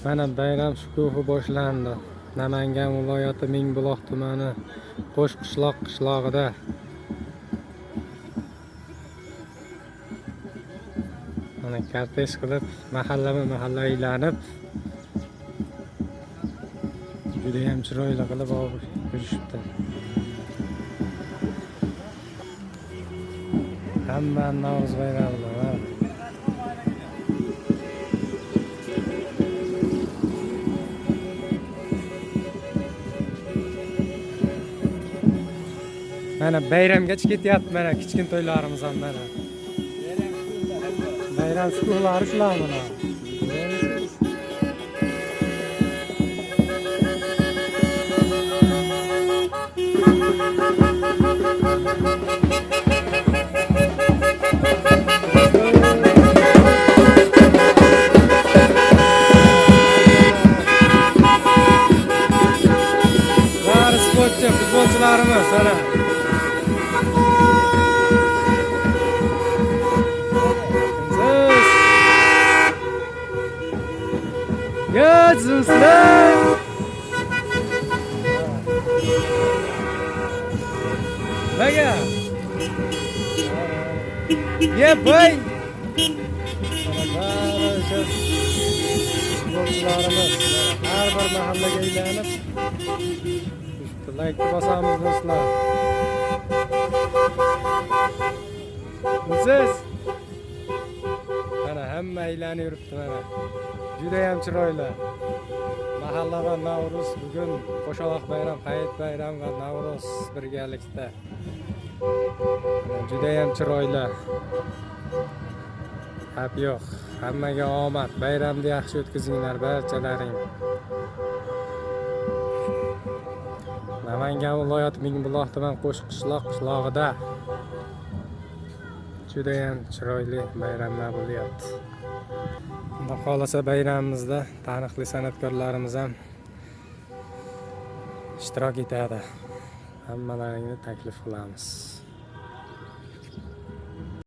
Mana bayram shukuhi boshlandi. Namangan viloyati Mingbuloq tumani Qo'shqishloq qishlog'ida. Mana kortej qilib, mahalla aylanib, juda ham chiroyli qilib yurishibdi. Hamma Navro'z bayramida va mana bayramgacha ketyapti, mana kichkin to'ylarimiz ham mana. Bayram shukuhlari shular mana. Futbolchilarimiz sana. Gözümsüzler. Baga. Ye boy. Futbolchilarimiz har bir mahallaga aylanib like bosamiz do'stlar. Siz mana hamma aylanib yuribdi mana. Juda ham chiroyli. Mahalla va Navro'z bugun qo'shaloq bayram, Hayit bayram va Navro'z birgalikda. Juda ham chiroyli. Xap yo'q. Hammaga omad. Bayramni yaxshi o'tkazinglar barchalaring. Namangan viloyati Mingbuloq tuman Qo'shqishloq qishlog'ida juda ham chiroyli bayramlar bo'lyapti. Xudo xolasa bayramimizda taniqli san'atkorlarimiz ham ishtirok etadi. Hammalaringni taklif qilamiz.